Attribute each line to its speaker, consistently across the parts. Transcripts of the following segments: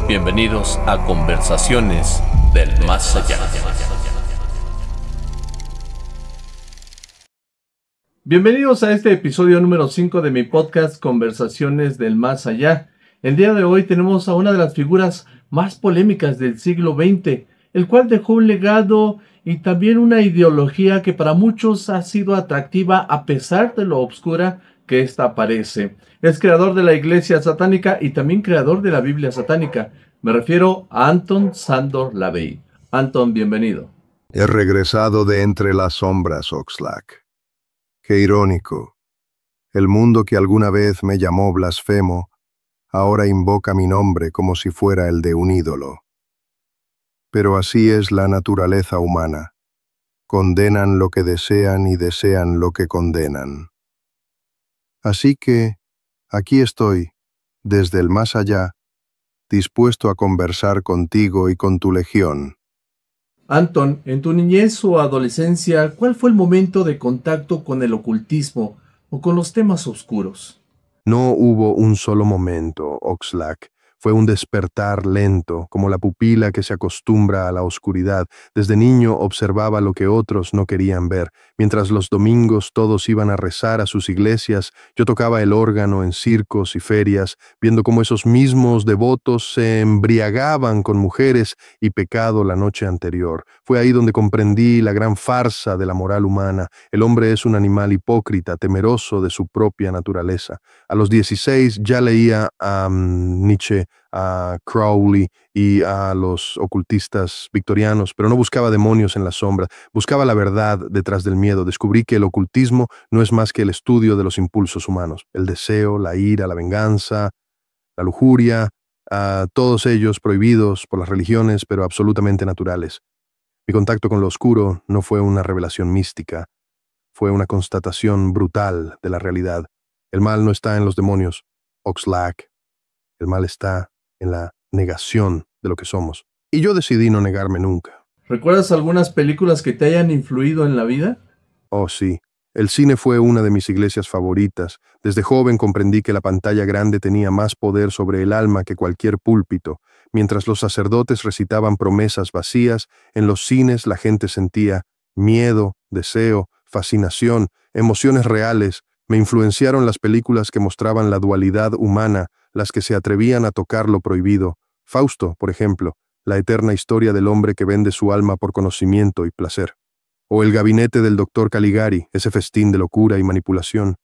Speaker 1: Bienvenidos a Conversaciones del Más Allá. Bienvenidos a este episodio número 5 de mi podcast Conversaciones del Más Allá. El día de hoy tenemos a una de las figuras más polémicas del siglo XX, el cual dejó un legado y también una ideología que para muchos ha sido atractiva a pesar de lo oscura que ésta parece. Es creador de la Iglesia Satánica y también creador de la Biblia Satánica. Me refiero a Anton Szandor LaVey. Anton, bienvenido.
Speaker 2: He regresado de entre las sombras, Oxlack. Qué irónico. El mundo que alguna vez me llamó blasfemo, ahora invoca mi nombre como si fuera el de un ídolo. Pero así es la naturaleza humana. Condenan lo que desean y desean lo que condenan. Así que, aquí estoy, desde el más allá, dispuesto a conversar contigo y con tu legión.
Speaker 1: Anton, en tu niñez o adolescencia, ¿cuál fue el momento de contacto con el ocultismo o con los temas oscuros?
Speaker 2: No hubo un solo momento, Oxlack. Fue un despertar lento, como la pupila que se acostumbra a la oscuridad. Desde niño observaba lo que otros no querían ver. Mientras los domingos todos iban a rezar a sus iglesias, yo tocaba el órgano en circos y ferias, viendo cómo esos mismos devotos se embriagaban con mujeres y pecado la noche anterior. Fue ahí donde comprendí la gran farsa de la moral humana. El hombre es un animal hipócrita, temeroso de su propia naturaleza. A los 16 ya leía a Nietzsche, a Crowley y a los ocultistas victorianos, pero no buscaba demonios en la sombra, buscaba la verdad detrás del miedo. Descubrí que el ocultismo no es más que el estudio de los impulsos humanos, el deseo, la ira, la venganza, la lujuria, todos ellos prohibidos por las religiones, pero absolutamente naturales. Mi contacto con lo oscuro no fue una revelación mística, fue una constatación brutal de la realidad. El mal no está en los demonios, Oxlack. El mal está en la negación de lo que somos. Y yo decidí no negarme nunca.
Speaker 1: ¿Recuerdas algunas películas que te hayan influido en la vida?
Speaker 2: Oh, sí. El cine fue una de mis iglesias favoritas. Desde joven comprendí que la pantalla grande tenía más poder sobre el alma que cualquier púlpito. Mientras los sacerdotes recitaban promesas vacías, en los cines la gente sentía miedo, deseo, fascinación, emociones reales. Me influenciaron las películas que mostraban la dualidad humana, las que se atrevían a tocar lo prohibido. Fausto, por ejemplo, la eterna historia del hombre que vende su alma por conocimiento y placer. O El gabinete del doctor Caligari, ese festín de locura y manipulación.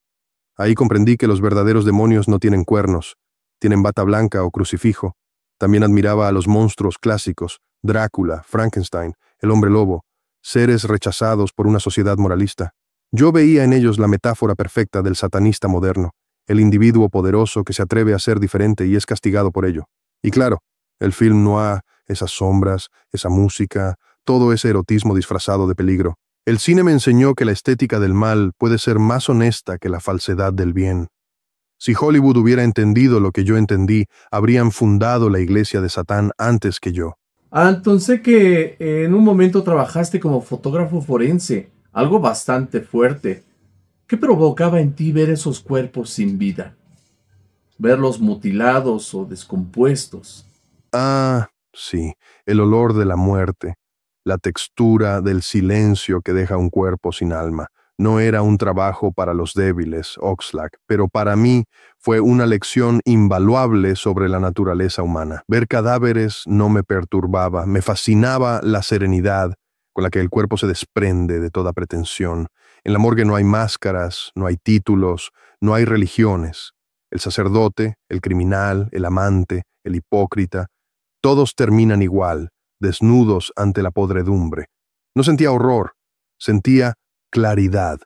Speaker 2: Ahí comprendí que los verdaderos demonios no tienen cuernos, tienen bata blanca o crucifijo. También admiraba a los monstruos clásicos, Drácula, Frankenstein, el hombre lobo, seres rechazados por una sociedad moralista. Yo veía en ellos la metáfora perfecta del satanista moderno, el individuo poderoso que se atreve a ser diferente y es castigado por ello. Y claro, el film noir, esas sombras, esa música, todo ese erotismo disfrazado de peligro. El cine me enseñó que la estética del mal puede ser más honesta que la falsedad del bien. Si Hollywood hubiera entendido lo que yo entendí, habrían fundado la iglesia de Satán antes que yo.
Speaker 1: Anton, sé que en un momento trabajaste como fotógrafo forense, algo bastante fuerte. ¿Qué provocaba en ti ver esos cuerpos sin vida? Verlos mutilados o descompuestos.
Speaker 2: Sí, el olor de la muerte, la textura del silencio que deja un cuerpo sin alma. No era un trabajo para los débiles, Oxlack, pero para mí fue una lección invaluable sobre la naturaleza humana. Ver cadáveres no me perturbaba, me fascinaba la serenidad con la que el cuerpo se desprende de toda pretensión. En la morgue no hay máscaras, no hay títulos, no hay religiones. El sacerdote, el criminal, el amante, el hipócrita, todos terminan igual, desnudos ante la podredumbre. No sentía horror, sentía claridad.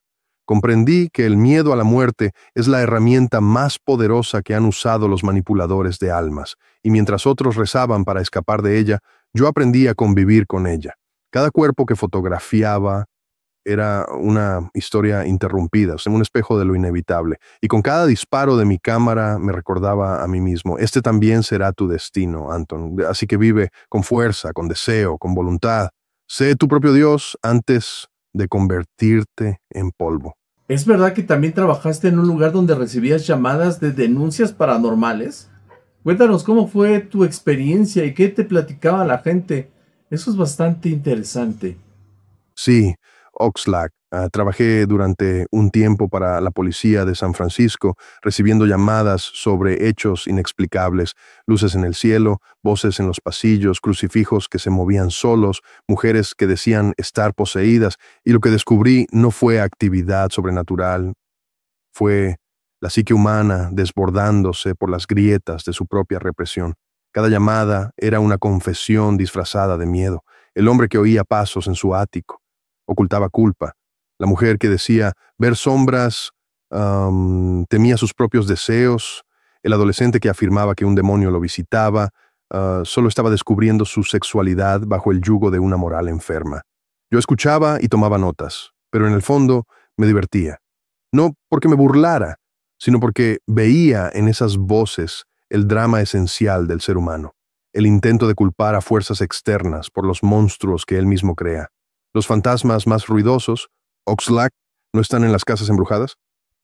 Speaker 2: Comprendí que el miedo a la muerte es la herramienta más poderosa que han usado los manipuladores de almas, y mientras otros rezaban para escapar de ella, yo aprendí a convivir con ella. Cada cuerpo que fotografiaba era una historia interrumpida, un espejo de lo inevitable. Y con cada disparo de mi cámara me recordaba a mí mismo, este también será tu destino, Anton. Así que vive con fuerza, con deseo, con voluntad. Sé tu propio Dios antes de convertirte en polvo.
Speaker 1: ¿Es verdad que también trabajaste en un lugar donde recibías llamadas de denuncias paranormales? Cuéntanos cómo fue tu experiencia y qué te platicaba la gente. Eso es bastante interesante.
Speaker 2: Sí, Oxlack. Trabajé durante un tiempo para la policía de San Francisco, recibiendo llamadas sobre hechos inexplicables, luces en el cielo, voces en los pasillos, crucifijos que se movían solos, mujeres que decían estar poseídas, y lo que descubrí no fue actividad sobrenatural, fue la psique humana desbordándose por las grietas de su propia represión. Cada llamada era una confesión disfrazada de miedo. El hombre que oía pasos en su ático ocultaba culpa. La mujer que decía ver sombras temía sus propios deseos. El adolescente que afirmaba que un demonio lo visitaba solo estaba descubriendo su sexualidad bajo el yugo de una moral enferma. Yo escuchaba y tomaba notas, pero en el fondo me divertía. No porque me burlara, sino porque veía en esas voces el drama esencial del ser humano, el intento de culpar a fuerzas externas por los monstruos que él mismo crea. Los fantasmas más ruidosos, Oxlack, no están en las casas embrujadas,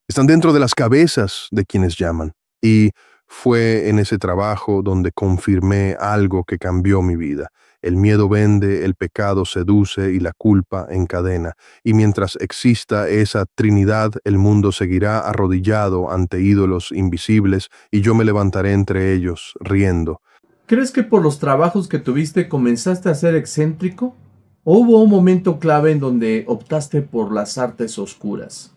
Speaker 2: están dentro de las cabezas de quienes llaman. Y fue en ese trabajo donde confirmé algo que cambió mi vida. El miedo vende, el pecado seduce y la culpa encadena. Y mientras exista esa trinidad, el mundo seguirá arrodillado ante ídolos invisibles y yo me levantaré entre ellos, riendo.
Speaker 1: ¿Crees que por los trabajos que tuviste comenzaste a ser excéntrico? ¿O hubo un momento clave en donde optaste por las artes oscuras?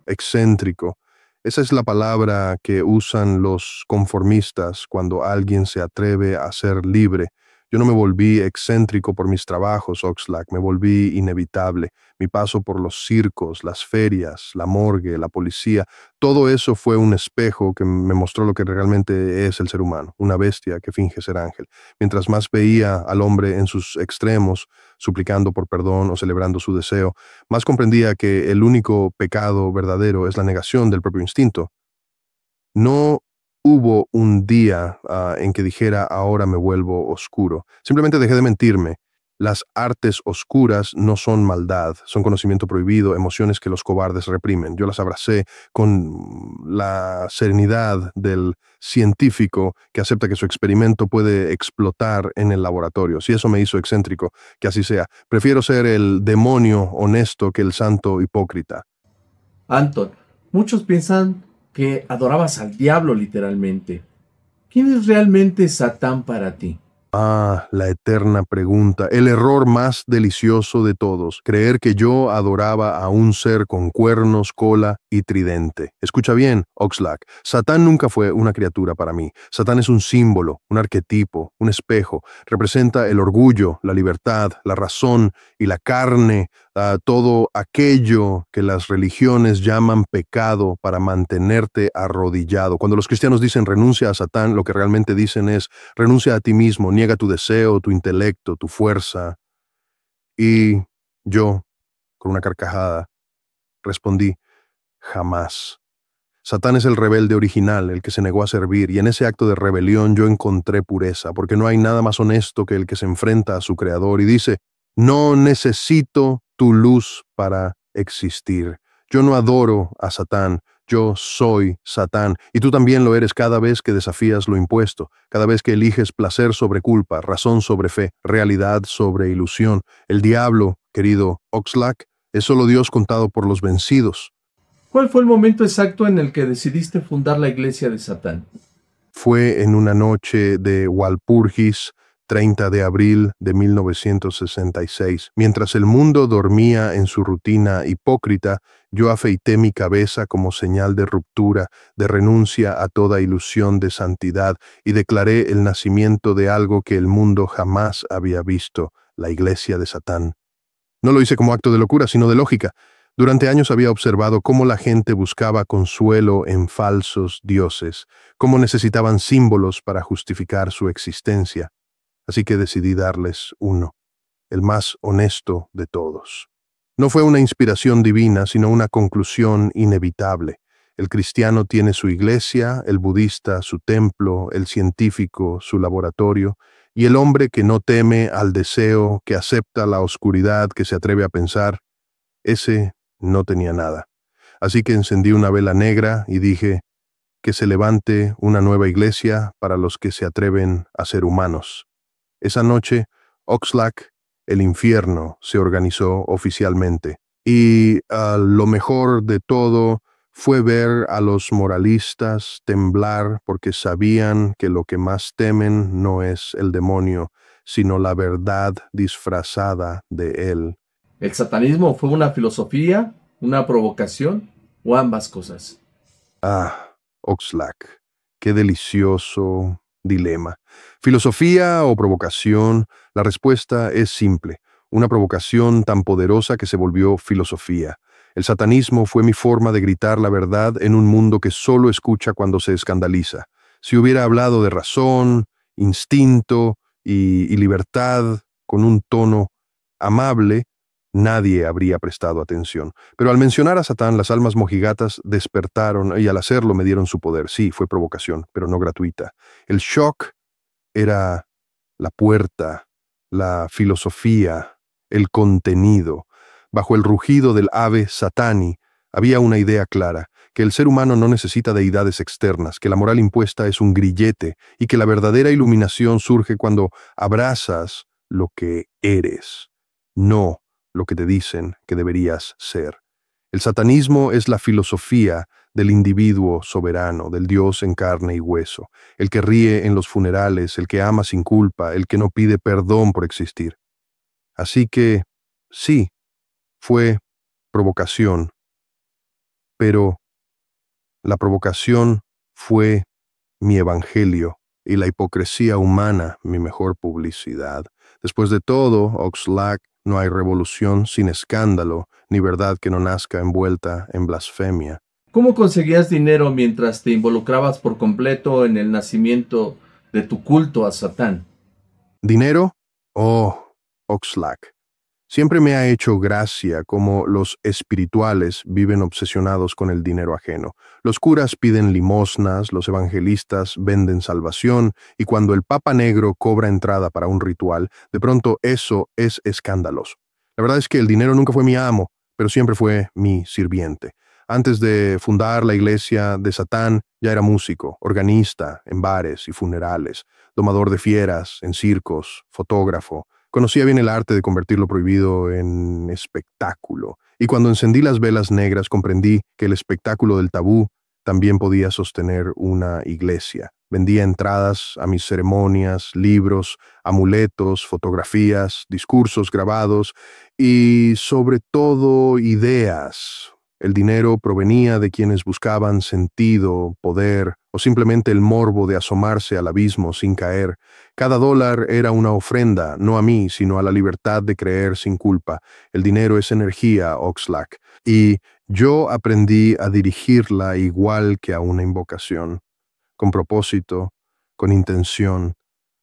Speaker 2: Excéntrico. Esa es la palabra que usan los conformistas cuando alguien se atreve a ser libre. Yo no me volví excéntrico por mis trabajos, Oxlack, me volví inevitable. Mi paso por los circos, las ferias, la morgue, la policía, todo eso fue un espejo que me mostró lo que realmente es el ser humano, una bestia que finge ser ángel. Mientras más veía al hombre en sus extremos, suplicando por perdón o celebrando su deseo, más comprendía que el único pecado verdadero es la negación del propio instinto. No hubo un día en que dijera ahora me vuelvo oscuro. Simplemente dejé de mentirme. Las artes oscuras no son maldad, son conocimiento prohibido, emociones que los cobardes reprimen. Yo las abracé con la serenidad del científico que acepta que su experimento puede explotar en el laboratorio. Si eso me hizo excéntrico, que así sea. Prefiero ser el demonio honesto que el santo hipócrita.
Speaker 1: Anton, muchos piensan que adorabas al diablo literalmente. ¿Quién es realmente Satán para ti?
Speaker 2: La eterna pregunta, el error más delicioso de todos, creer que yo adoraba a un ser con cuernos, cola y tridente. Escucha bien, Oxlack, Satán nunca fue una criatura para mí. Satán es un símbolo, un arquetipo, un espejo. Representa el orgullo, la libertad, la razón y la carne, todo aquello que las religiones llaman pecado para mantenerte arrodillado. Cuando los cristianos dicen renuncia a Satán, lo que realmente dicen es renuncia a ti mismo, niega tu deseo, tu intelecto, tu fuerza. Y yo, con una carcajada, respondí, jamás. Satán es el rebelde original, el que se negó a servir, y en ese acto de rebelión yo encontré pureza, porque no hay nada más honesto que el que se enfrenta a su creador y dice, no necesito tu luz para existir. Yo no adoro a Satán, yo soy Satán, y tú también lo eres cada vez que desafías lo impuesto, cada vez que eliges placer sobre culpa, razón sobre fe, realidad sobre ilusión. El diablo, querido Oxlack, es solo Dios contado por los vencidos.
Speaker 1: ¿Cuál fue el momento exacto en el que decidiste fundar la iglesia de Satán?
Speaker 2: Fue en una noche de Walpurgis, 30 de abril de 1966. Mientras el mundo dormía en su rutina hipócrita, yo afeité mi cabeza como señal de ruptura, de renuncia a toda ilusión de santidad, y declaré el nacimiento de algo que el mundo jamás había visto, la iglesia de Satán. No lo hice como acto de locura, sino de lógica. Durante años había observado cómo la gente buscaba consuelo en falsos dioses, cómo necesitaban símbolos para justificar su existencia. Así que decidí darles uno, el más honesto de todos. No fue una inspiración divina, sino una conclusión inevitable. El cristiano tiene su iglesia, el budista su templo, el científico su laboratorio, y el hombre que no teme al deseo, que acepta la oscuridad, que se atreve a pensar, ese no tenía nada. Así que encendí una vela negra y dije, que se levante una nueva iglesia para los que se atreven a ser humanos. Esa noche, Oxlack, el infierno, se organizó oficialmente. Y lo mejor de todo fue ver a los moralistas temblar porque sabían que lo que más temen no es el demonio, sino la verdad disfrazada de él.
Speaker 1: ¿El satanismo fue una filosofía, una provocación o ambas cosas?
Speaker 2: Oxlack, qué delicioso dilema. ¿Filosofía o provocación? La respuesta es simple. Una provocación tan poderosa que se volvió filosofía. El satanismo fue mi forma de gritar la verdad en un mundo que solo escucha cuando se escandaliza. Si hubiera hablado de razón, instinto y libertad con un tono amable, nadie habría prestado atención. Pero al mencionar a Satán, las almas mojigatas despertaron y al hacerlo me dieron su poder. Sí, fue provocación, pero no gratuita. El shock era la puerta, la filosofía, el contenido. Bajo el rugido del ave satani había una idea clara, que el ser humano no necesita deidades externas, que la moral impuesta es un grillete y que la verdadera iluminación surge cuando abrazas lo que eres, no lo que te dicen que deberías ser. El satanismo es la filosofía del individuo soberano, del Dios en carne y hueso, el que ríe en los funerales, el que ama sin culpa, el que no pide perdón por existir. Así que, sí, fue provocación, pero la provocación fue mi evangelio y la hipocresía humana mi mejor publicidad. Después de todo, Oxlack, no hay revolución sin escándalo, ni verdad que no nazca envuelta en blasfemia.
Speaker 1: ¿Cómo conseguías dinero mientras te involucrabas por completo en el nacimiento de tu culto a Satán?
Speaker 2: ¿Dinero? Oh, Oxlack. Siempre me ha hecho gracia cómo los espirituales viven obsesionados con el dinero ajeno. Los curas piden limosnas, los evangelistas venden salvación, y cuando el Papa Negro cobra entrada para un ritual, de pronto eso es escandaloso. La verdad es que el dinero nunca fue mi amo, pero siempre fue mi sirviente. Antes de fundar la iglesia de Satán, ya era músico, organista en bares y funerales, domador de fieras en circos, fotógrafo. Conocía bien el arte de convertir lo prohibido en espectáculo, y cuando encendí las velas negras comprendí que el espectáculo del tabú también podía sostener una iglesia. Vendía entradas a mis ceremonias, libros, amuletos, fotografías, discursos grabados y, sobre todo, ideas. El dinero provenía de quienes buscaban sentido, poder o simplemente el morbo de asomarse al abismo sin caer. Cada dólar era una ofrenda, no a mí, sino a la libertad de creer sin culpa. El dinero es energía, Oxlack, y yo aprendí a dirigirla igual que a una invocación, con propósito, con intención,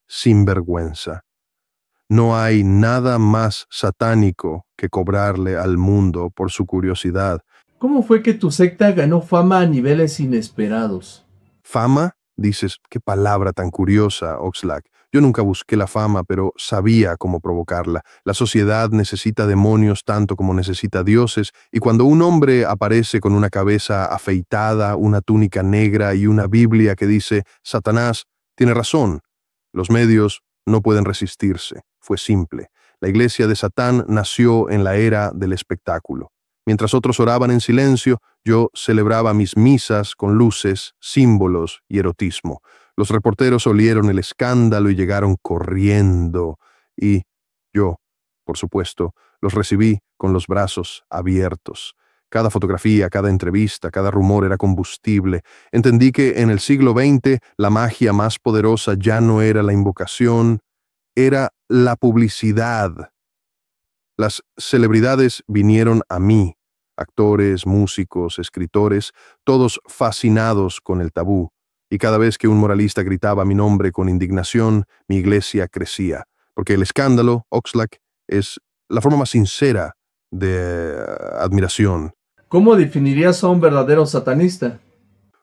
Speaker 2: sin vergüenza. No hay nada más satánico que cobrarle al mundo por su curiosidad.
Speaker 1: ¿Cómo fue que tu secta ganó fama a niveles inesperados?
Speaker 2: ¿Fama? Dices, qué palabra tan curiosa, Oxlack. Yo nunca busqué la fama, pero sabía cómo provocarla. La sociedad necesita demonios tanto como necesita dioses, y cuando un hombre aparece con una cabeza afeitada, una túnica negra y una Biblia que dice, Satanás, tiene razón. Los medios no pueden resistirse. Fue simple. La iglesia de Satán nació en la era del espectáculo. Mientras otros oraban en silencio, yo celebraba mis misas con luces, símbolos y erotismo. Los reporteros olieron el escándalo y llegaron corriendo. Y yo, por supuesto, los recibí con los brazos abiertos. Cada fotografía, cada entrevista, cada rumor era combustible. Entendí que en el siglo XX la magia más poderosa ya no era la invocación, era la publicidad. Las celebridades vinieron a mí, actores, músicos, escritores, todos fascinados con el tabú, y cada vez que un moralista gritaba mi nombre con indignación, mi iglesia crecía, porque el escándalo, Oxlack, es la forma más sincera de admiración.
Speaker 1: ¿Cómo definirías a un verdadero satanista?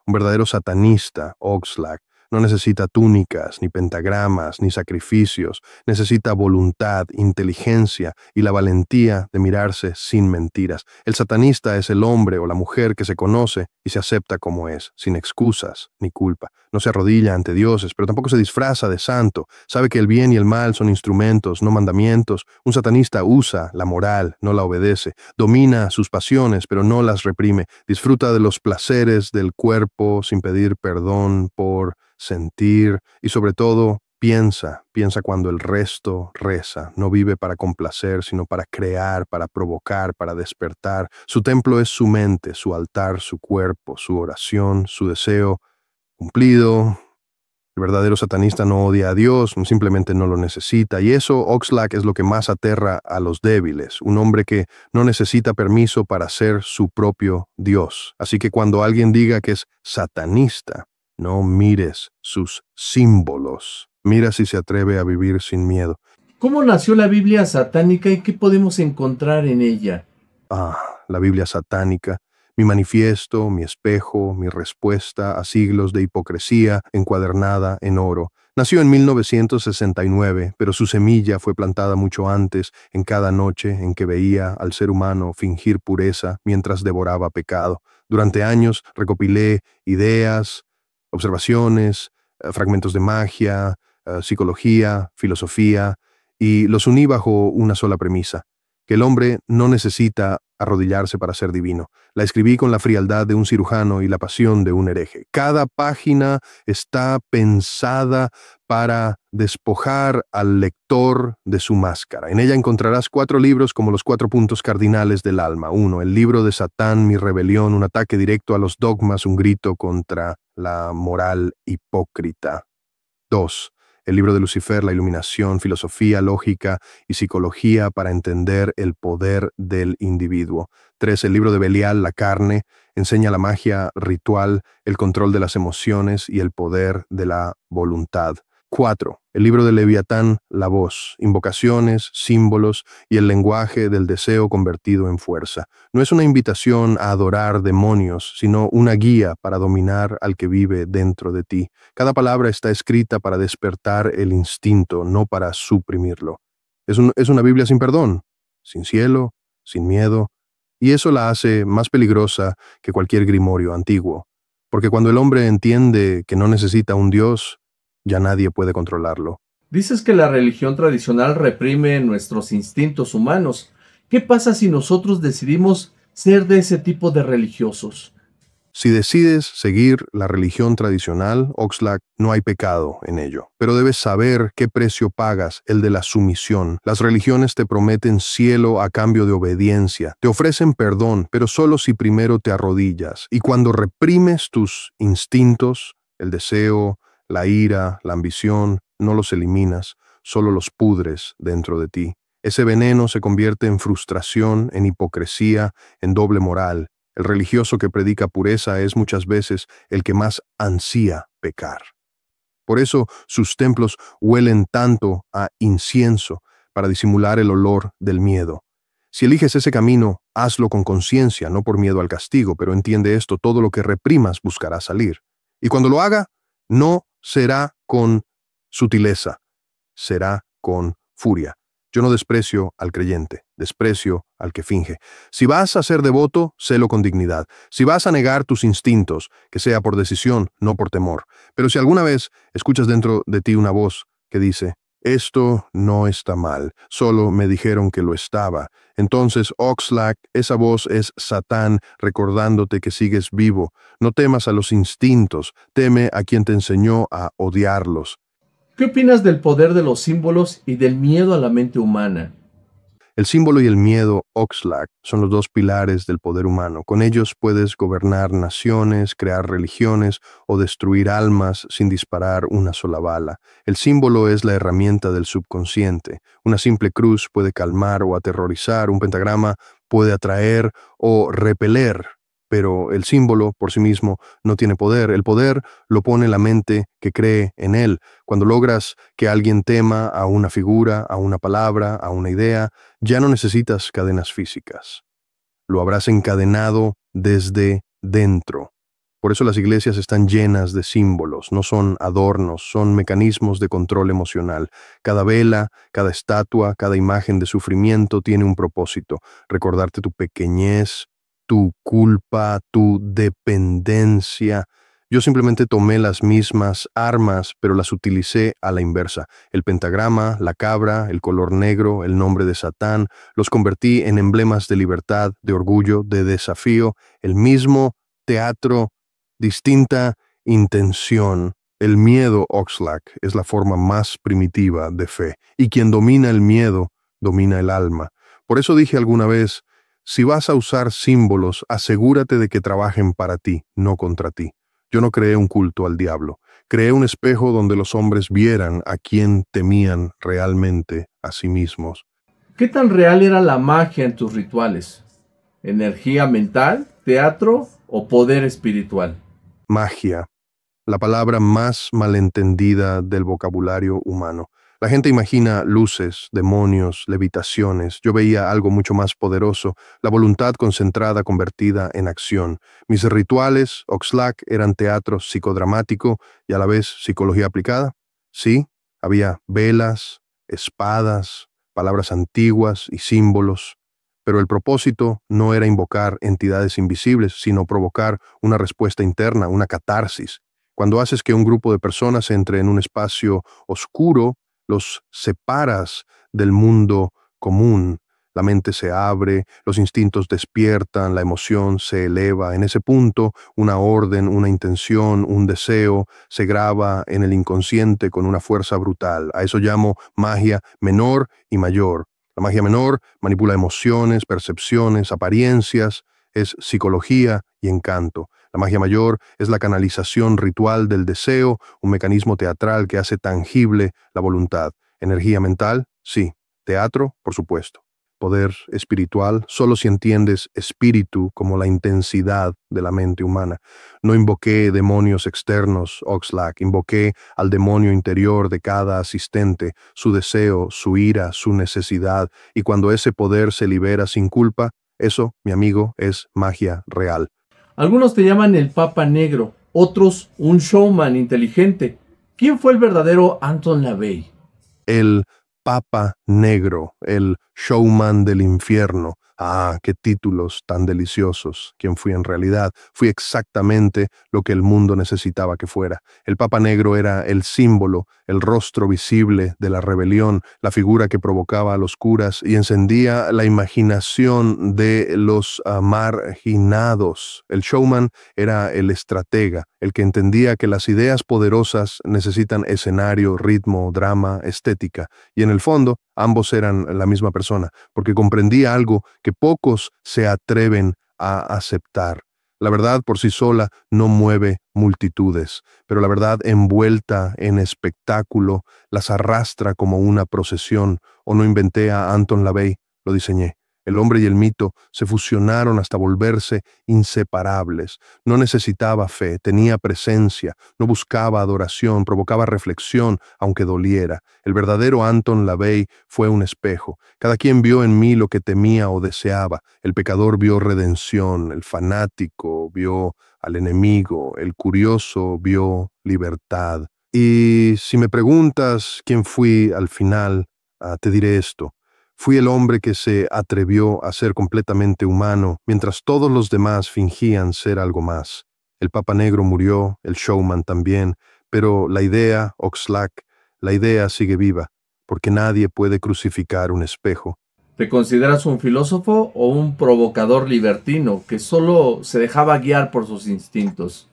Speaker 2: Un verdadero satanista, Oxlack, No necesita túnicas, ni pentagramas, ni sacrificios. Necesita voluntad, inteligencia y la valentía de mirarse sin mentiras. El satanista es el hombre o la mujer que se conoce y se acepta como es, sin excusas ni culpa. No se arrodilla ante dioses, pero tampoco se disfraza de santo. Sabe que el bien y el mal son instrumentos, no mandamientos. Un satanista usa la moral, no la obedece. Domina sus pasiones, pero no las reprime. Disfruta de los placeres del cuerpo sin pedir perdón por sentir y sobre todo piensa cuando el resto reza. No vive para complacer, sino para crear, para provocar, para despertar. Su templo es su mente, su altar, su cuerpo, su oración, su deseo cumplido. El verdadero satanista no odia a Dios, simplemente no lo necesita. Y eso, Oxlack, es lo que más aterra a los débiles. Un hombre que no necesita permiso para ser su propio Dios. Así que cuando alguien diga que es satanista, no mires sus símbolos. Mira si se atreve a vivir sin miedo.
Speaker 1: ¿Cómo nació la Biblia satánica y qué podemos encontrar en ella?
Speaker 2: La Biblia satánica. Mi manifiesto, mi espejo, mi respuesta a siglos de hipocresía encuadernada en oro. Nació en 1969, pero su semilla fue plantada mucho antes, en cada noche en que veía al ser humano fingir pureza mientras devoraba pecado. Durante años recopilé ideas, observaciones, fragmentos de magia, psicología, filosofía, y los uní bajo una sola premisa: que el hombre no necesita arrodillarse para ser divino. La escribí con la frialdad de un cirujano y la pasión de un hereje. Cada página está pensada para despojar al lector de su máscara. En ella encontrarás 4 libros como los 4 puntos cardinales del alma. 1. El libro de Satán, mi rebelión, un ataque directo a los dogmas, un grito contra la moral hipócrita. 2. El libro de Lucifer, la iluminación, filosofía, lógica y psicología para entender el poder del individuo. 3. El libro de Belial, la carne, enseña la magia ritual, el control de las emociones y el poder de la voluntad. 4. El libro de Leviatán, la voz, invocaciones, símbolos y el lenguaje del deseo convertido en fuerza. No es una invitación a adorar demonios, sino una guía para dominar al que vive dentro de ti. Cada palabra está escrita para despertar el instinto, no para suprimirlo. Es una Biblia sin perdón, sin cielo, sin miedo, y eso la hace más peligrosa que cualquier grimorio antiguo. Porque cuando el hombre entiende que no necesita un Dios, ya nadie puede controlarlo.
Speaker 1: Dices que la religión tradicional reprime nuestros instintos humanos. ¿Qué pasa si nosotros decidimos ser de ese tipo de religiosos?
Speaker 2: Si decides seguir la religión tradicional, Oxlack, no hay pecado en ello. Pero debes saber qué precio pagas, el de la sumisión. Las religiones te prometen cielo a cambio de obediencia. Te ofrecen perdón, pero solo si primero te arrodillas. Y cuando reprimes tus instintos, el deseo, la ira, la ambición, no los eliminas, solo los pudres dentro de ti. Ese veneno se convierte en frustración, en hipocresía, en doble moral. El religioso que predica pureza es muchas veces el que más ansía pecar. Por eso sus templos huelen tanto a incienso, para disimular el olor del miedo. Si eliges ese camino, hazlo con conciencia, no por miedo al castigo, pero entiende esto: todo lo que reprimas buscará salir. Y cuando lo haga, no será con sutileza, será con furia. Yo no desprecio al creyente, desprecio al que finge. Si vas a ser devoto, sélo con dignidad. Si vas a negar tus instintos, que sea por decisión, no por temor. Pero si alguna vez escuchas dentro de ti una voz que dice: esto no está mal, solo me dijeron que lo estaba, entonces, Oxlack, esa voz es Satán recordándote que sigues vivo. No temas a los instintos, teme a quien te enseñó a odiarlos.
Speaker 1: ¿Qué opinas del poder de los símbolos y del miedo a la mente humana?
Speaker 2: El símbolo y el miedo, Oxlack, son los 2 pilares del poder humano. Con ellos puedes gobernar naciones, crear religiones o destruir almas sin disparar una sola bala. El símbolo es la herramienta del subconsciente. Una simple cruz puede calmar o aterrorizar, un pentagrama puede atraer o repeler. Pero el símbolo por sí mismo no tiene poder. El poder lo pone la mente que cree en él. Cuando logras que alguien tema a una figura, a una palabra, a una idea, ya no necesitas cadenas físicas. Lo habrás encadenado desde dentro. Por eso las iglesias están llenas de símbolos, no son adornos, son mecanismos de control emocional. Cada vela, cada estatua, cada imagen de sufrimiento tiene un propósito: recordarte tu pequeñez, tu culpa, tu dependencia. Yo simplemente tomé las mismas armas, pero las utilicé a la inversa. El pentagrama, la cabra, el color negro, el nombre de Satán, los convertí en emblemas de libertad, de orgullo, de desafío. El mismo teatro, distinta intención. El miedo, Oxlack, es la forma más primitiva de fe, y quien domina el miedo, domina el alma. Por eso dije alguna vez: si vas a usar símbolos, asegúrate de que trabajen para ti, no contra ti. Yo no creé un culto al diablo, creé un espejo donde los hombres vieran a quién temían realmente, a sí mismos.
Speaker 1: ¿Qué tan real era la magia en tus rituales? ¿Energía mental, teatro o poder espiritual?
Speaker 2: Magia, la palabra más malentendida del vocabulario humano. La gente imagina luces, demonios, levitaciones. Yo veía algo mucho más poderoso: la voluntad concentrada convertida en acción. Mis rituales, Oxlack, eran teatro psicodramático y a la vez psicología aplicada. Sí, había velas, espadas, palabras antiguas y símbolos, pero el propósito no era invocar entidades invisibles, sino provocar una respuesta interna, una catarsis. Cuando haces que un grupo de personas entre en un espacio oscuro, los separas del mundo común. La mente se abre, los instintos despiertan, la emoción se eleva. En ese punto, una orden, una intención, un deseo se graba en el inconsciente con una fuerza brutal. A eso llamo magia menor y mayor. La magia menor manipula emociones, percepciones, apariencias, es psicología y encanto. La magia mayor es la canalización ritual del deseo, un mecanismo teatral que hace tangible la voluntad. Energía mental, sí. Teatro, por supuesto. Poder espiritual, solo si entiendes espíritu como la intensidad de la mente humana. No invoqué demonios externos, Oxlack, invoqué al demonio interior de cada asistente, su deseo, su ira, su necesidad, y cuando ese poder se libera sin culpa, eso, mi amigo, es magia real.
Speaker 1: Algunos te llaman el Papa Negro, otros un showman inteligente. ¿Quién fue el verdadero Anton LaVey?
Speaker 2: El Papa Negro, el showman del infierno. Ah, qué títulos tan deliciosos. ¿Quién fui en realidad? Fui exactamente lo que el mundo necesitaba que fuera. El Papa Negro era el símbolo, el rostro visible de la rebelión, la figura que provocaba a los curas y encendía la imaginación de los marginados. El showman era el estratega, el que entendía que las ideas poderosas necesitan escenario, ritmo, drama, estética, y en el fondo ambos eran la misma persona, porque comprendía algo que pocos se atreven a aceptar. La verdad por sí sola no mueve multitudes, pero la verdad envuelta en espectáculo las arrastra como una procesión. O no inventé a Anton LaVey, lo diseñé. El hombre y el mito se fusionaron hasta volverse inseparables. No necesitaba fe, tenía presencia, no buscaba adoración, provocaba reflexión, aunque doliera. El verdadero Anton LaVey fue un espejo. Cada quien vio en mí lo que temía o deseaba. El pecador vio redención, el fanático vio al enemigo, el curioso vio libertad. Y si me preguntas quién fui al final, te diré esto. Fui el hombre que se atrevió a ser completamente humano, mientras todos los demás fingían ser algo más. El Papa Negro murió, el showman también, pero la idea, Oxlack, la idea sigue viva, porque nadie puede crucificar un espejo.
Speaker 1: ¿Te consideras un filósofo o un provocador libertino que solo se dejaba guiar por sus instintos?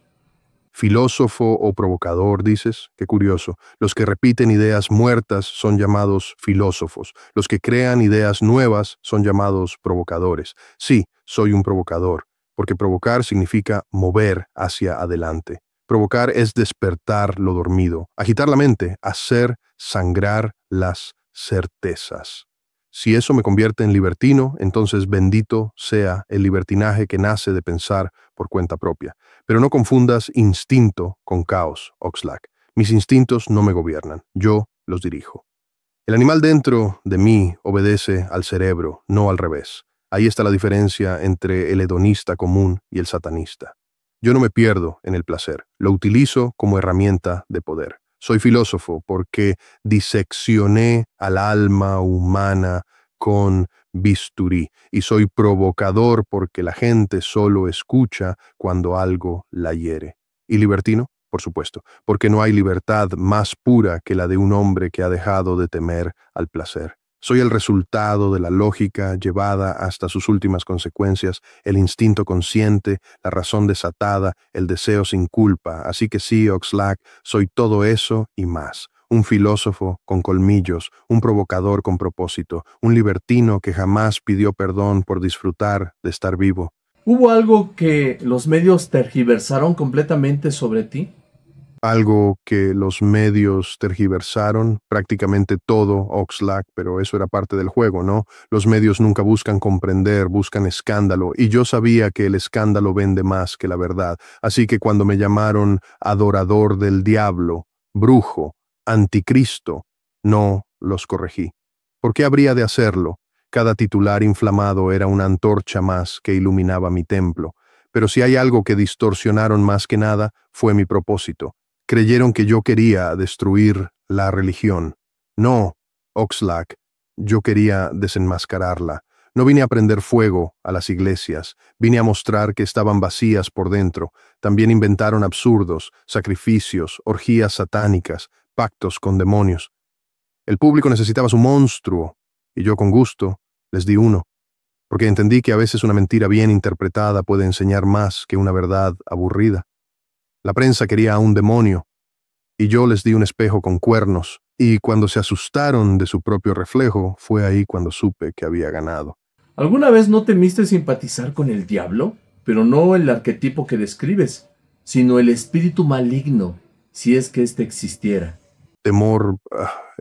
Speaker 2: Filósofo o provocador, dices. Qué curioso. Los que repiten ideas muertas son llamados filósofos. Los que crean ideas nuevas son llamados provocadores. Sí, soy un provocador, porque provocar significa mover hacia adelante. Provocar es despertar lo dormido, agitar la mente, hacer sangrar las certezas. Si eso me convierte en libertino, entonces bendito sea el libertinaje que nace de pensar por cuenta propia. Pero no confundas instinto con caos, Oxlack. Mis instintos no me gobiernan, yo los dirijo. El animal dentro de mí obedece al cerebro, no al revés. Ahí está la diferencia entre el hedonista común y el satanista. Yo no me pierdo en el placer, lo utilizo como herramienta de poder. Soy filósofo porque diseccioné al alma humana con bisturí y soy provocador porque la gente solo escucha cuando algo la hiere. ¿Y libertino? Por supuesto, porque no hay libertad más pura que la de un hombre que ha dejado de temer al placer. Soy el resultado de la lógica llevada hasta sus últimas consecuencias, el instinto consciente, la razón desatada, el deseo sin culpa. Así que sí, Oxlack, soy todo eso y más. Un filósofo con colmillos, un provocador con propósito, un libertino que jamás pidió perdón por disfrutar de estar vivo.
Speaker 1: ¿Hubo algo que los medios tergiversaron completamente sobre ti?
Speaker 2: Algo que los medios tergiversaron, prácticamente todo, Oxlack, pero eso era parte del juego, ¿no? Los medios nunca buscan comprender, buscan escándalo, y yo sabía que el escándalo vende más que la verdad, así que cuando me llamaron adorador del diablo, brujo, anticristo, no los corregí. ¿Por qué habría de hacerlo? Cada titular inflamado era una antorcha más que iluminaba mi templo, pero si hay algo que distorsionaron más que nada, fue mi propósito. Creyeron que yo quería destruir la religión. No, Oxlack, yo quería desenmascararla. No vine a prender fuego a las iglesias, vine a mostrar que estaban vacías por dentro. También inventaron absurdos, sacrificios, orgías satánicas, pactos con demonios. El público necesitaba su monstruo, y yo con gusto les di uno, porque entendí que a veces una mentira bien interpretada puede enseñar más que una verdad aburrida. La prensa quería a un demonio, y yo les di un espejo con cuernos, y cuando se asustaron de su propio reflejo, fue ahí cuando supe que había ganado.
Speaker 1: ¿Alguna vez no temiste simpatizar con el diablo? Pero no el arquetipo que describes, sino el espíritu maligno, si es que éste existiera.
Speaker 2: Temor,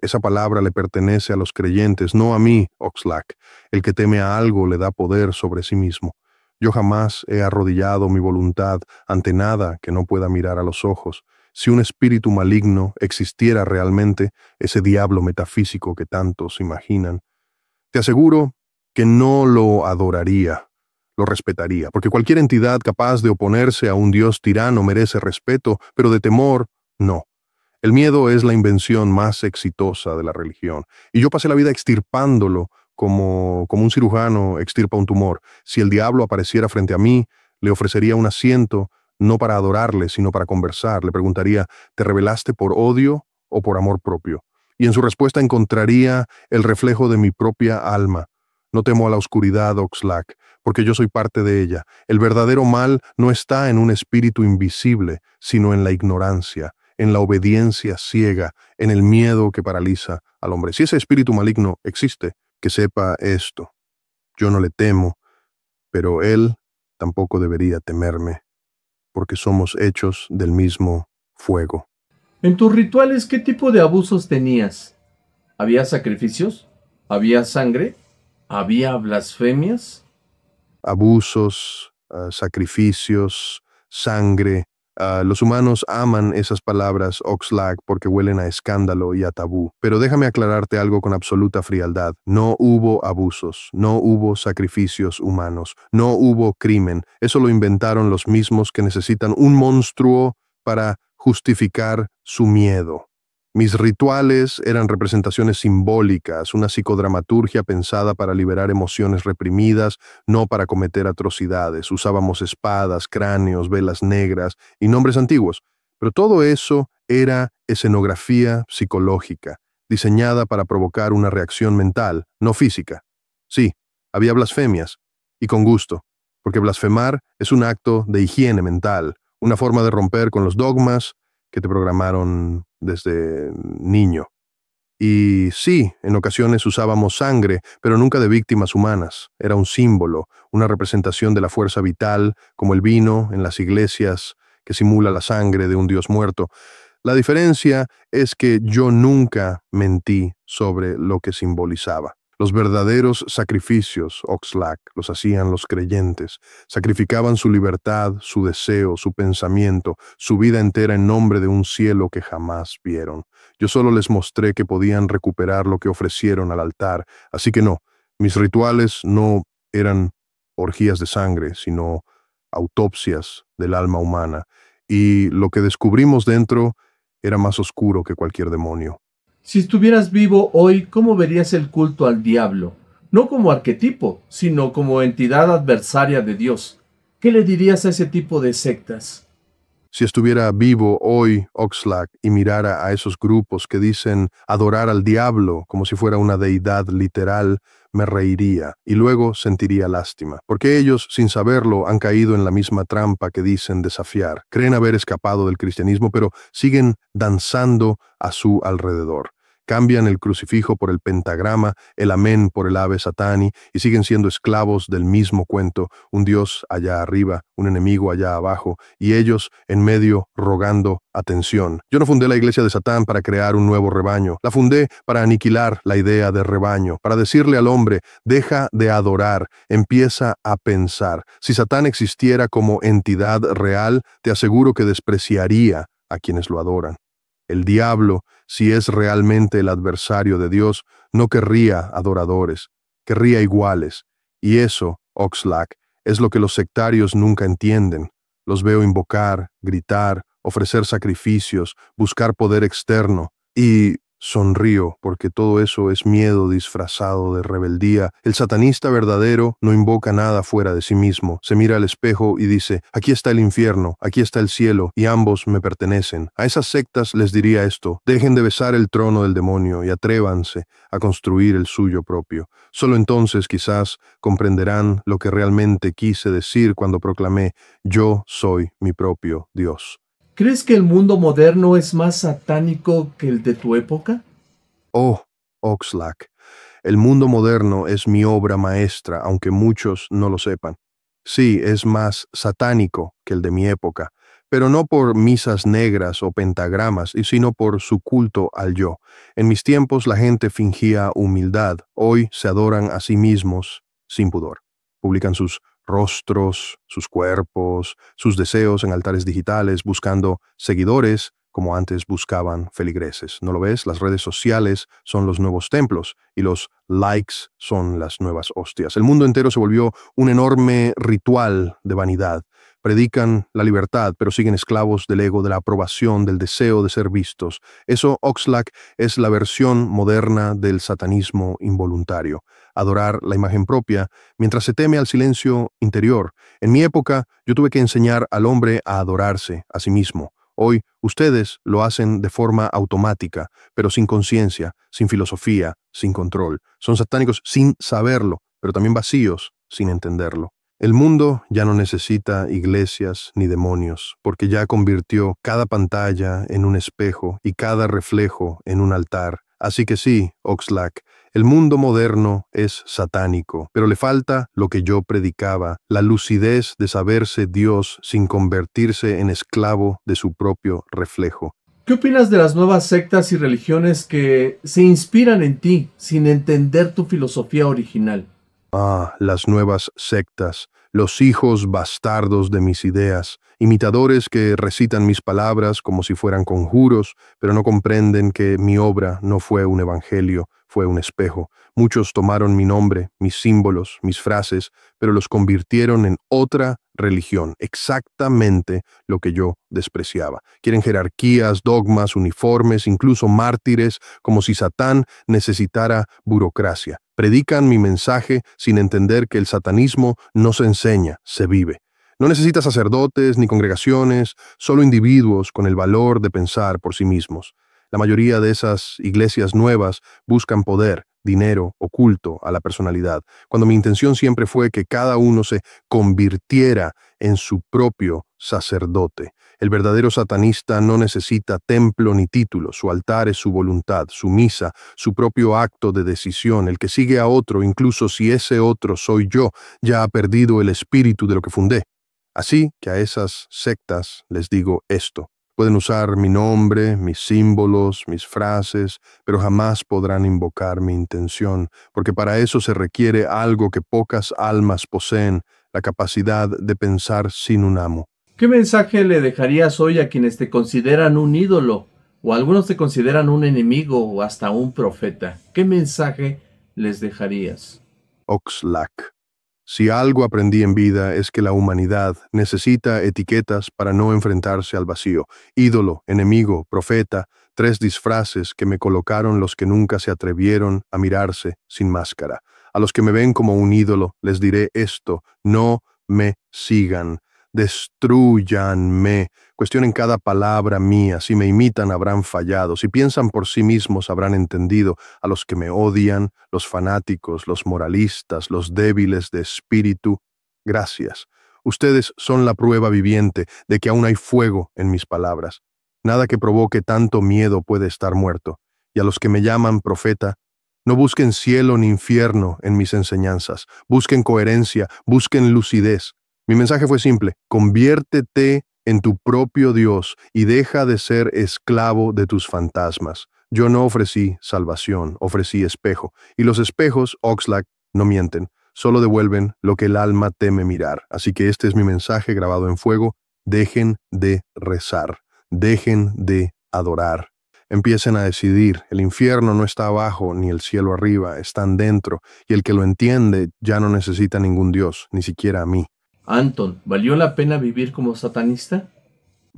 Speaker 2: esa palabra le pertenece a los creyentes, no a mí, Oxlack. El que teme a algo le da poder sobre sí mismo. Yo jamás he arrodillado mi voluntad ante nada que no pueda mirar a los ojos. Si un espíritu maligno existiera realmente, ese diablo metafísico que tantos imaginan, te aseguro que no lo adoraría, lo respetaría, porque cualquier entidad capaz de oponerse a un dios tirano merece respeto, pero de temor, no. El miedo es la invención más exitosa de la religión, y yo pasé la vida extirpándolo como un cirujano extirpa un tumor. Si el diablo apareciera frente a mí, le ofrecería un asiento, no para adorarle, sino para conversar. Le preguntaría, ¿te rebelaste por odio o por amor propio? Y en su respuesta encontraría el reflejo de mi propia alma. No temo a la oscuridad, Oxlack, porque yo soy parte de ella. El verdadero mal no está en un espíritu invisible, sino en la ignorancia, en la obediencia ciega, en el miedo que paraliza al hombre. Si ese espíritu maligno existe, que sepa esto. Yo no le temo, pero él tampoco debería temerme, porque somos hechos del mismo fuego.
Speaker 1: En tus rituales, ¿qué tipo de abusos tenías? ¿Había sacrificios? ¿Había sangre? ¿Había blasfemias?
Speaker 2: Abusos, sacrificios, sangre. Los humanos aman esas palabras, Oxlack, porque huelen a escándalo y a tabú. Pero déjame aclararte algo con absoluta frialdad. No hubo abusos, no hubo sacrificios humanos, no hubo crimen. Eso lo inventaron los mismos que necesitan un monstruo para justificar su miedo. Mis rituales eran representaciones simbólicas, una psicodramaturgia pensada para liberar emociones reprimidas, no para cometer atrocidades. Usábamos espadas, cráneos, velas negras y nombres antiguos. Pero todo eso era escenografía psicológica, diseñada para provocar una reacción mental, no física. Sí, había blasfemias, y con gusto, porque blasfemar es un acto de higiene mental, una forma de romper con los dogmas que te programaron desde niño. Y sí, en ocasiones usábamos sangre, pero nunca de víctimas humanas. Era un símbolo, una representación de la fuerza vital, como el vino en las iglesias que simula la sangre de un dios muerto. La diferencia es que yo nunca mentí sobre lo que simbolizaba. Los verdaderos sacrificios, Oxlack, los hacían los creyentes. Sacrificaban su libertad, su deseo, su pensamiento, su vida entera en nombre de un cielo que jamás vieron. Yo solo les mostré que podían recuperar lo que ofrecieron al altar. Así que no, mis rituales no eran orgías de sangre, sino autopsias del alma humana, y lo que descubrimos dentro era más oscuro que cualquier demonio.
Speaker 1: Si estuvieras vivo hoy, ¿cómo verías el culto al diablo? No como arquetipo, sino como entidad adversaria de Dios. ¿Qué le dirías a ese tipo de sectas?
Speaker 2: Si estuviera vivo hoy Oxlack y mirara a esos grupos que dicen adorar al diablo como si fuera una deidad literal, me reiría y luego sentiría lástima, porque ellos, sin saberlo, han caído en la misma trampa que dicen desafiar. Creen haber escapado del cristianismo, pero siguen danzando a su alrededor. Cambian el crucifijo por el pentagrama, el amén por el ave satani, y siguen siendo esclavos del mismo cuento, un Dios allá arriba, un enemigo allá abajo, y ellos en medio rogando atención. Yo no fundé la iglesia de Satán para crear un nuevo rebaño, la fundé para aniquilar la idea de rebaño, para decirle al hombre, deja de adorar, empieza a pensar. Si Satán existiera como entidad real, te aseguro que despreciaría a quienes lo adoran. El diablo, si es realmente el adversario de Dios, no querría adoradores, querría iguales. Y eso, Oxlack, es lo que los sectarios nunca entienden. Los veo invocar, gritar, ofrecer sacrificios, buscar poder externo. Y sonrío, porque todo eso es miedo disfrazado de rebeldía. El satanista verdadero no invoca nada fuera de sí mismo. Se mira al espejo y dice, aquí está el infierno, aquí está el cielo, y ambos me pertenecen. A esas sectas les diría esto, dejen de besar el trono del demonio y atrévanse a construir el suyo propio. Solo entonces quizás comprenderán lo que realmente quise decir cuando proclamé, yo soy mi propio Dios.
Speaker 1: ¿Crees que el mundo moderno es más satánico que el de tu época?
Speaker 2: Oh, Oxlack, el mundo moderno es mi obra maestra, aunque muchos no lo sepan. Sí, es más satánico que el de mi época, pero no por misas negras o pentagramas, sino por su culto al yo. En mis tiempos la gente fingía humildad, hoy se adoran a sí mismos sin pudor. Publican sus rostros, sus cuerpos, sus deseos en altares digitales, buscando seguidores como antes buscaban feligreses. ¿No lo ves? Las redes sociales son los nuevos templos y los likes son las nuevas hostias. El mundo entero se volvió un enorme ritual de vanidad. Predican la libertad, pero siguen esclavos del ego, de la aprobación, del deseo de ser vistos. Eso, Oxlack, es la versión moderna del satanismo involuntario. Adorar la imagen propia, mientras se teme al silencio interior. En mi época, yo tuve que enseñar al hombre a adorarse a sí mismo. Hoy, ustedes lo hacen de forma automática, pero sin conciencia, sin filosofía, sin control. Son satánicos sin saberlo, pero también vacíos sin entenderlo. El mundo ya no necesita iglesias ni demonios, porque ya convirtió cada pantalla en un espejo y cada reflejo en un altar. Así que sí, Oxlack, el mundo moderno es satánico, pero le falta lo que yo predicaba, la lucidez de saberse Dios sin convertirse en esclavo de su propio reflejo.
Speaker 1: ¿Qué opinas de las nuevas sectas y religiones que se inspiran en ti sin entender tu filosofía original?
Speaker 2: Ah, las nuevas sectas, los hijos bastardos de mis ideas, imitadores que recitan mis palabras como si fueran conjuros, pero no comprenden que mi obra no fue un evangelio, fue un espejo. Muchos tomaron mi nombre, mis símbolos, mis frases, pero los convirtieron en otra religión, exactamente lo que yo despreciaba. Quieren jerarquías, dogmas, uniformes, incluso mártires, como si Satán necesitara burocracia. Predican mi mensaje sin entender que el satanismo no se enseña, se vive. No necesita sacerdotes ni congregaciones, solo individuos con el valor de pensar por sí mismos. La mayoría de esas iglesias nuevas buscan poder, dinero, culto a la personalidad, cuando mi intención siempre fue que cada uno se convirtiera en su propio sacerdote. El verdadero satanista no necesita templo ni título, su altar es su voluntad, su misa, su propio acto de decisión. El que sigue a otro, incluso si ese otro soy yo, ya ha perdido el espíritu de lo que fundé. Así que a esas sectas les digo esto. Pueden usar mi nombre, mis símbolos, mis frases, pero jamás podrán invocar mi intención, porque para eso se requiere algo que pocas almas poseen, la capacidad de pensar sin un amo.
Speaker 1: ¿Qué mensaje le dejarías hoy a quienes te consideran un ídolo, o algunos te consideran un enemigo o hasta un profeta? ¿Qué mensaje les dejarías?
Speaker 2: Oxlack. Si algo aprendí en vida es que la humanidad necesita etiquetas para no enfrentarse al vacío. Ídolo, enemigo, profeta, 3 disfraces que me colocaron los que nunca se atrevieron a mirarse sin máscara. A los que me ven como un ídolo les diré esto: no me sigan, destrúyanme. Cuestionen cada palabra mía. Si me imitan habrán fallado. Si piensan por sí mismos habrán entendido. A los que me odian, los fanáticos, los moralistas, los débiles de espíritu, gracias. Ustedes son la prueba viviente de que aún hay fuego en mis palabras. Nada que provoque tanto miedo puede estar muerto. Y a los que me llaman profeta, no busquen cielo ni infierno en mis enseñanzas. Busquen coherencia, busquen lucidez. Mi mensaje fue simple: conviértete en tu propio Dios y deja de ser esclavo de tus fantasmas. Yo no ofrecí salvación, ofrecí espejo. Y los espejos, Oxlack, no mienten, solo devuelven lo que el alma teme mirar. Así que este es mi mensaje grabado en fuego: dejen de rezar, dejen de adorar. Empiecen a decidir. El infierno no está abajo ni el cielo arriba, están dentro. Y el que lo entiende ya no necesita ningún Dios, ni siquiera a mí.
Speaker 1: Anton, ¿valió la pena vivir como satanista?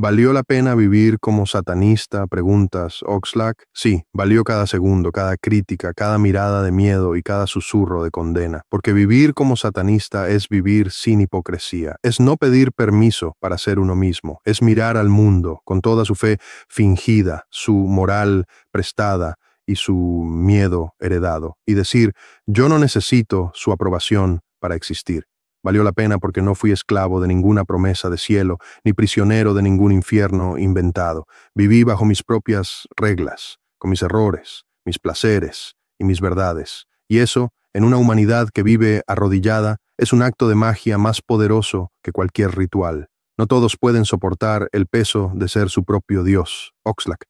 Speaker 2: ¿Valió la pena vivir como satanista? Preguntas, Oxlack. Sí, valió cada segundo, cada crítica, cada mirada de miedo y cada susurro de condena. Porque vivir como satanista es vivir sin hipocresía. Es no pedir permiso para ser uno mismo. Es mirar al mundo con toda su fe fingida, su moral prestada y su miedo heredado. Y decir: yo no necesito su aprobación para existir. Valió la pena porque no fui esclavo de ninguna promesa de cielo, ni prisionero de ningún infierno inventado. Viví bajo mis propias reglas, con mis errores, mis placeres y mis verdades. Y eso, en una humanidad que vive arrodillada, es un acto de magia más poderoso que cualquier ritual. No todos pueden soportar el peso de ser su propio Dios, Oxlack.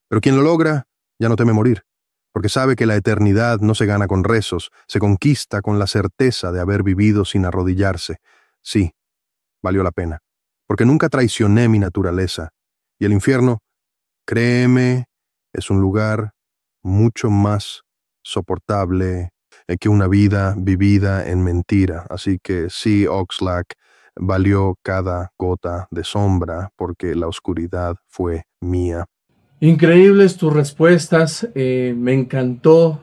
Speaker 2: Pero quien lo logra, ya no teme morir. Porque sabe que la eternidad no se gana con rezos, se conquista con la certeza de haber vivido sin arrodillarse. Sí, valió la pena, porque nunca traicioné mi naturaleza. Y el infierno, créeme, es un lugar mucho más soportable que una vida vivida en mentira. Así que sí, Oxlack, valió cada gota de sombra, porque la oscuridad fue mía.
Speaker 1: Increíbles tus respuestas, me encantó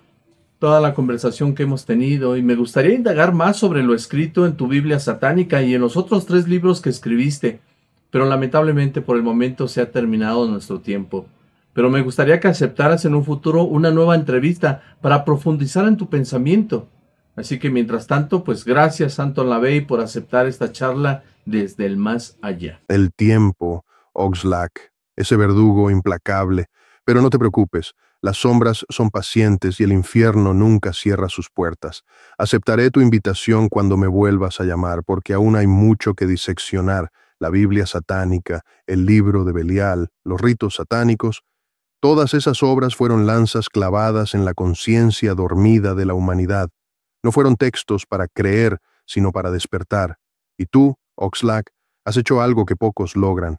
Speaker 1: toda la conversación que hemos tenido y me gustaría indagar más sobre lo escrito en tu Biblia satánica y en los otros 3 libros que escribiste, pero lamentablemente por el momento se ha terminado nuestro tiempo. Pero me gustaría que aceptaras en un futuro una nueva entrevista para profundizar en tu pensamiento. Así que mientras tanto, pues gracias Anton LaVey por aceptar esta charla desde el más allá.
Speaker 2: El tiempo, Oxlack, ese verdugo implacable. Pero no te preocupes, las sombras son pacientes y el infierno nunca cierra sus puertas. Aceptaré tu invitación cuando me vuelvas a llamar, porque aún hay mucho que diseccionar: la Biblia satánica, el libro de Belial, los ritos satánicos. Todas esas obras fueron lanzas clavadas en la conciencia dormida de la humanidad. No fueron textos para creer, sino para despertar. Y tú, Oxlack, has hecho algo que pocos logran.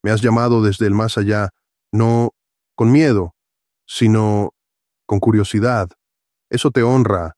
Speaker 2: Me has llamado desde el más allá, no con miedo, sino con curiosidad. Eso te honra,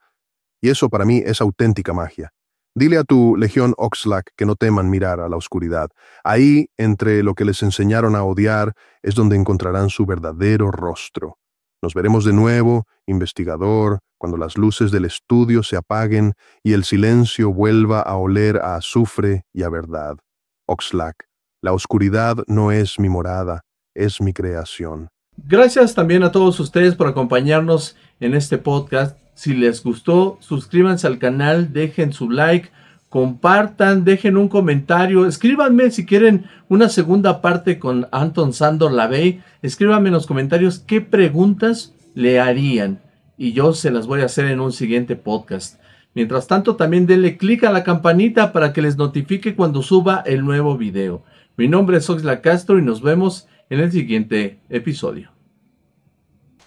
Speaker 2: y eso para mí es auténtica magia. Dile a tu legión Oxlack que no teman mirar a la oscuridad. Ahí, entre lo que les enseñaron a odiar, es donde encontrarán su verdadero rostro. Nos veremos de nuevo, investigador, cuando las luces del estudio se apaguen y el silencio vuelva a oler a azufre y a verdad. Oxlack. La oscuridad no es mi morada, es mi creación.
Speaker 1: Gracias también a todos ustedes por acompañarnos en este podcast. Si les gustó, suscríbanse al canal, dejen su like, compartan, dejen un comentario. Escríbanme si quieren una segunda parte con Anton Szandor LaVey. Escríbanme en los comentarios qué preguntas le harían y yo se las voy a hacer en un siguiente podcast. Mientras tanto, también denle clic a la campanita para que les notifique cuando suba el nuevo video. Mi nombre es Oxlack Castro y nos vemos en el siguiente episodio.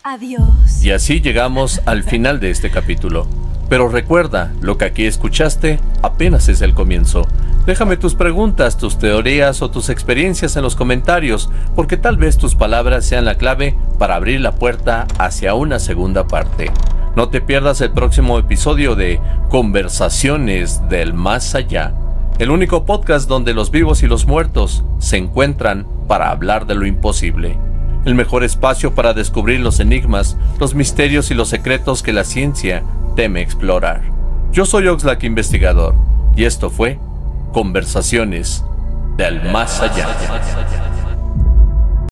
Speaker 3: Adiós.
Speaker 1: Y así llegamos al final de este capítulo. Pero recuerda, lo que aquí escuchaste apenas es el comienzo. Déjame tus preguntas, tus teorías o tus experiencias en los comentarios, porque tal vez tus palabras sean la clave para abrir la puerta hacia una segunda parte. No te pierdas el próximo episodio de Conversaciones del Más Allá, el único podcast donde los vivos y los muertos se encuentran para hablar de lo imposible. El mejor espacio para descubrir los enigmas, los misterios y los secretos que la ciencia teme explorar. Yo soy Oxlack Investigador y esto fue Conversaciones del Más Allá.